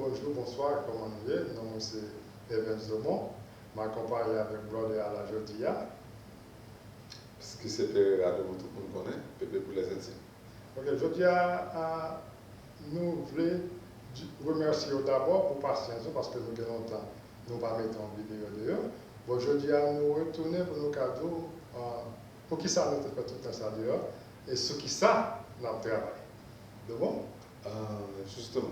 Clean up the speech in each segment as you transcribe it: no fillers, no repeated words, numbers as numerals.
bonjour, bonsoir, comment vous allez? Non, c'est Evans Domont. M'accompagne avec Brother à la Jodia. Ce qui s'est fait à de tout le monde connaît, peut-être pour les Indiens. Ok, Jodia, nous voulons remercier d'abord pour patience parce que nous avons longtemps, nous ne pas mettre en vidéo dehors. Bon, Jodia, nous retournons pour nos cadeaux, pour qui ça nous fait tout ça dehors, et ce qui ça, nous travaillons. De bon? Justement,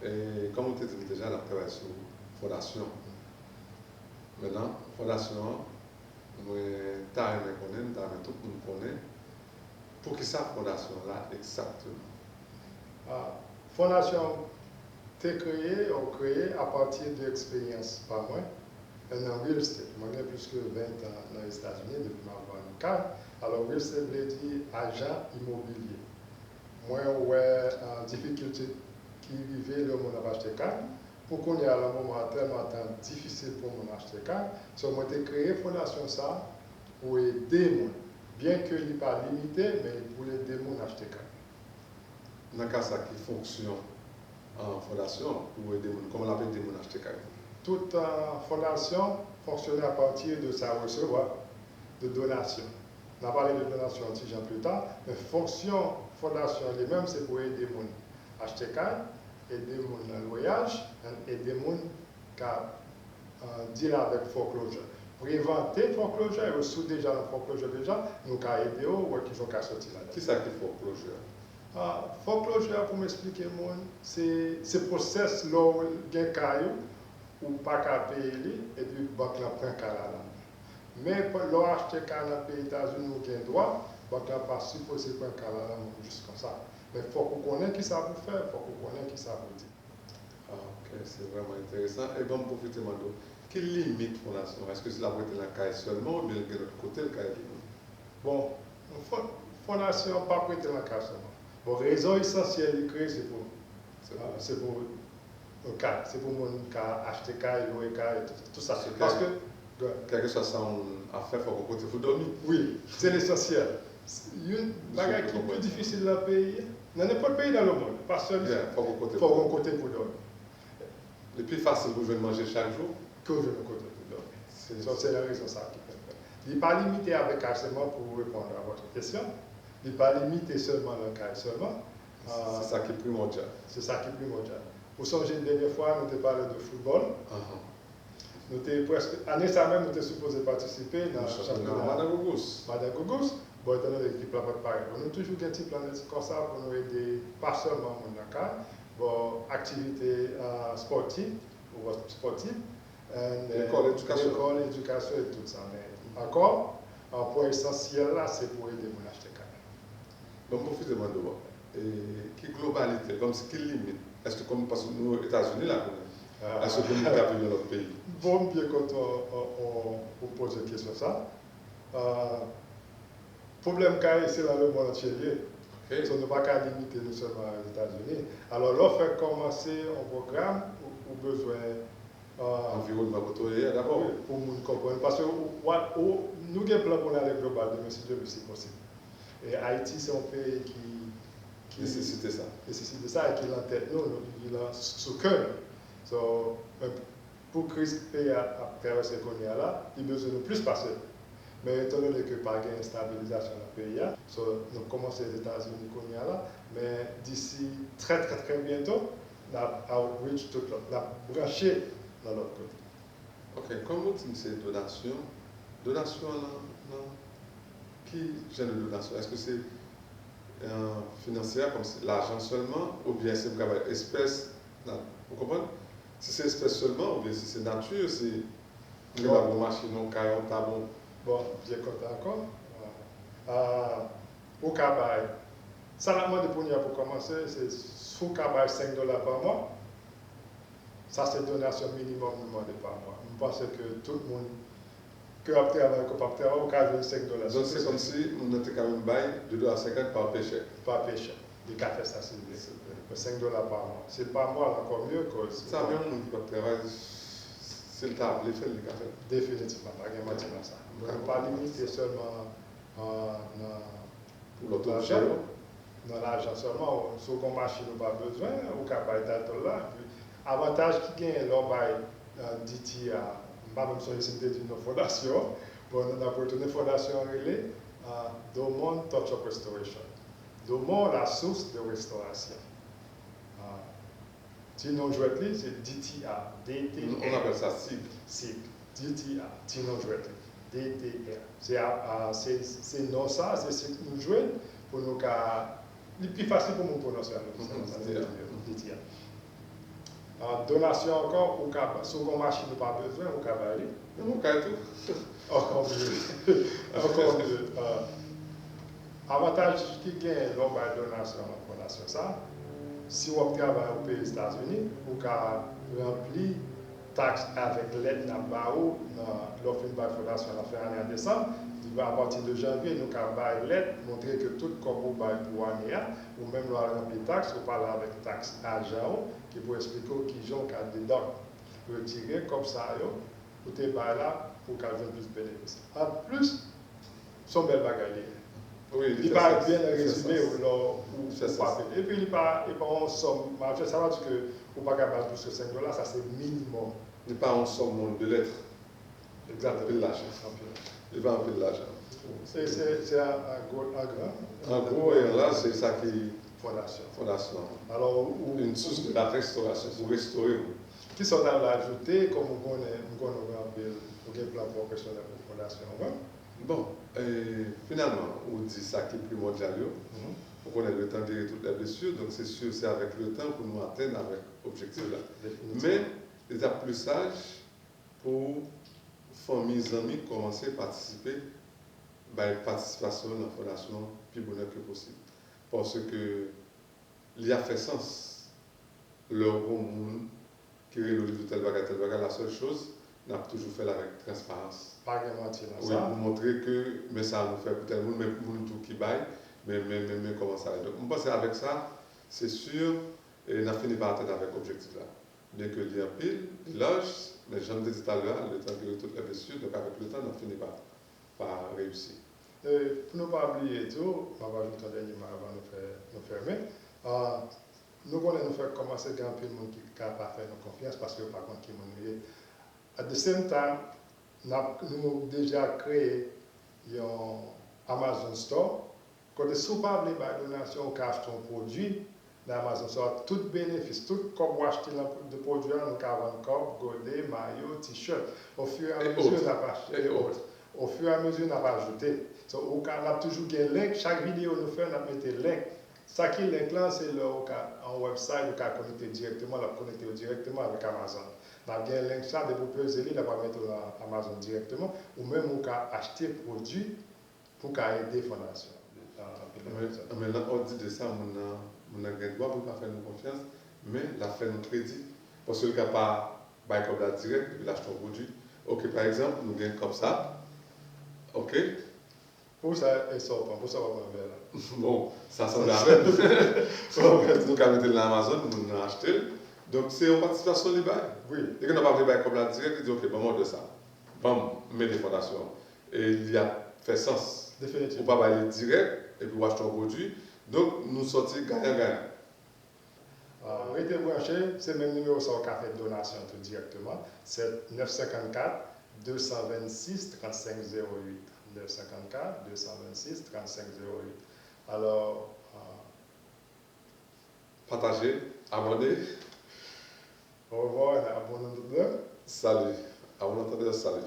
et comme on t'a dit déjà, on travaille sur la fondation. Maintenant, fondation, nous avons tout le monde connaît. Pour qui ça, fondation là, exactement? Fondation, t'es créé ou créé à partir de l'expérience, pas moi. En real estate, moi j'ai plus que 20 ans dans les États-Unis depuis ma voix en cas. Alors, real estate veut dire agent immobilier. Moi, ouais, difficulté qui vivait le monde à acheter car. Pour qu'on ait à un moment tellement difficile pour mon acheter car, so moi j'ai créé fondation ça pour aider les gens. Bien qu'il n'est pas limité, mais pour aider les gens à acheter car. Dans le cas ça qui fonctionne en fondation, pour aider les gens, comment on appelle des gens à acheter car? Toute fondation fonctionne à partir de sa recevoir de donations. On a parlé de donations un petit plus tard, mais fonction fondation elle-même, c'est pour aider les gens à acheter car, aider les gens dans le voyage, et aider les gens à deal avec foreclosure. Préventer foreclosure, et aussi déjà dans foreclosure déjà, nous avons aidé ou qui ont sorti là. Qui ça qui foreclosure? Foreclosure, pour m'expliquer, c'est le process là où il y a un caillou ou pas qu'à payer et puis la banque prend un cas là. Mais pour l'acheter cas dans les États-Unis, nous avons droit, la banque n'a pas supposé prendre un cas là juste comme ça. Mais il faut qu'on connaisse qui ça vous faire, il faut qu'on connaisse qui ça vous dit. Ok, c'est vraiment intéressant. Et bon, profitez moi de quelle limite fondation? Est-ce que c'est la voie de la caille seulement ou bien de l'autre côté le caille? Bon, fondation pas prêter la caille seulement. Bon, raison essentielle de créer, c'est pour un cas, c'est pour mon cas acheter caille, louer caille, tout ça. Parce que quelque chose ça à faire, il faut qu'on faut dormir. Oui, c'est l'essentiel. Une bagarre qui est plus difficile dans le pays, dans n'importe pays dans le monde, pas seulement. Il faut qu'on côté pour dormir. Le plus facile pour venir manger chaque jour? Que je me côté pour dormir. C'est la raison ça qui fait. Il n'est pas limité avec seulement pour répondre à votre question. Il n'est pas limité seulement dans le cas seulement. C'est ça qui est primordial. C'est ça qui est primordial. Vous songez la dernière fois, nous avons parlé de football. Nous étions presque, année ça même, nous étions supposés participer dans le championnat. Madame Gougous. Bon, étant donné que l'équipe n'a pas de pareil. On a toujours des petits plans comme ça pour nous aider, pas seulement mon Dakar, bon, activités sportives, l'école, l'éducation et tout ça. Mais encore, un point essentiel là, c'est pour aider mon acheter car. Donc, profitez-moi de voir. Et qui globalité, comme c'est quelle limite? Est-ce que comme parce que nous, aux États-Unis, là, est-ce que nous avons dans notre pays? Bon, bien quand on pose une question ça. Problème c'est dans le monde entier. Okay. So, nous ne pouvons pas limiter nous seulement aux États-Unis. Alors, là, fait commencer un programme où besoin. Environnement côtoyé d'abord. Oui, pour nous comprendre. Parce que nous avons un plan pour aller global, mais si possible. Et Haïti, c'est un pays qui nécessite ça. Nécessite ça et qui l'a en tête, nous, il a sous cœur. So, pour que le pays à traverser là, il a besoin de plus passer. Mais étant donné que pas de stabilisation dans le pays, nous commençons les États-Unis là, mais d'ici très bientôt, on a outreach tout l'autre, on a branché dans l'autre côté. Ok, comment tu dis donation? Donation, non? Qui gère la donation? Est-ce que c'est financière, comme l'argent seulement, ou bien c'est une espèce? Vous comprenez? Si c'est espèce seulement, ou bien si c'est nature, c'est une machine, un caillon, un tabon. Bon, bien compté encore. Au Cabaye, ça l'a demandé pour commencer, c'est sous Cabaye $5 par mois. Ça, c'est donation minimum demandée par mois. Je pense que tout le monde qui a travaillé, qui n'a pas travaillé, au cas de $5. Donc, c'est comme si on était quand même bail $2,50 par péché. Par péché. Les cafés, ça, c'est $5 par mois. C'est par mois encore mieux que ça. Même on qui va travailler, c'est le table, les faits, les cafés. Définitivement, pas de matin ça. On ne peut pas limiter seulement pour l'argent. Dans l'argent seulement, sur une machine, on n'a pas besoin, au cas de là, Avantage qui gagne lors d'IT, pas même sur les d'une fondation, bon, on a pour une fondation relais, Domon Touch of Restoration. Domon, la source de restauration. Tinon Jouetli, c'est DTA, DTR. On appelle ça SIG. SIG, DTA, Tinon Jouetli, DTR. C'est non ça, c'est ce que nous jouons pour nous. C'est plus facile pour nous prononcer. DTA. Donation encore, sur une machine, nous pas besoin, au cabaret. On a tout. Encore mieux. Encore mieux. Avantage qui gagne lors de la donation à la fondation, ça, si on travaille au pays des États-Unis, on peut remplir taxes avec l'aide de l'offre de la fondation à la fin de décembre. À partir de janvier, nous avons l'aide, montrer que tout comme vous pour l'année, ou même remplir taxes, on parle avec taxes argent, qui peut expliquer qui ont dedans. Retirer comme ça, pour te là pour qu'elle ait plus de bénéfices. En plus, son bel bagage. Oui, il parle bien résumé et puis il pas en somme. Ça veut dire que vous pas capable plus que $5, ça c'est minimum. Il n'est pas en somme de lettres. Exactement. Il va en peu de l'argent. C'est un grand. En gros, et là, c'est ça qui fondation. Alors, une source de la restauration, pour restaurer. Qui sont à l'ajouter, comme on connaît un plan professionnel pour la fondation. Bon, finalement, on dit ça qui est primordial. On connaît le temps de toutes les blessures, donc c'est sûr, c'est avec le temps pour nous atteindre avec l'objectif là. Mais l'étape plus sage pour familles, amis, commencer à participer à la participation dans la fondation plus bonheur que possible. Parce que il y a fait sens. Le monde qui est le livre de tel bagage, la seule chose, on a toujours fait avec transparence. Pas de mentir dans oui, ça. pour montrer que mais ça nous fait pour tel monde, mais pour nous tout qui baille, mais comment ça va. Donc, on pense avec ça, c'est sûr, et on a fini par atteindre avec l'objectif là. Bien que il y a pile, il loge, mais j'en ai dit tout à l'heure, le temps que tout est blessure, donc avec le temps, on a fini par réussir. Pour ne pas oublier tout, on va ajouter un dernier mot avant de nous fermer. Nous voulons nous faire commencer à grand peu de monde qui n'a pas fait nos confiance parce que par contre, qui m'ont at the same time, nous avons déjà créé un Amazon Store. Quand vous ne pouvez pas donation ou acheter un produit dans Amazon Store, tout bénéfice, tout comme vous achetez de produits, nous avons encore godet, maillot, t-shirt. Au fur et à mesure, on n'a pas acheté autres. Au fur et à mesure, on n'a pas ajouté. On a toujours un link. Chaque vidéo nous fait, on a mis un link. Ça qui est link là, c'est un website où on a connecté directement avec Amazon. On a un link ça, de vous peser, on va mettre Amazon directement, ou même on a acheté produit pour aider la fondation. Maintenant, on dit de ça, on a un droit pour ne pas faire nos confiance, mais la faire notre crédit. Parce que le cas pas comme la direct, puis l'acheter un produit. Ok, par exemple, nous gagnons comme ça. Ok. Pour ça, et ça, pour ça, on va là. Bon, ça semble à peine. Nous avons mis dans Amazon, nous avons acheté. Donc, c'est une participation libre. Oui. Et quand on va faire comme la direct, il dit ok, bon, moi de ça. Bon, mais des fondations. Et il y a fait sens. Définitivement. On ne va pas aller direct et puis acheter un produit. Donc, nous sortons gagnant-gagnant. Restez branchés, c'est le même numéro sur le café de donation tout directement. C'est 954 226 3508. 954 226 3508. Alors, partagez, abonnez. Au revoir, abonnez-vous. Salut. À vous entendre, salut.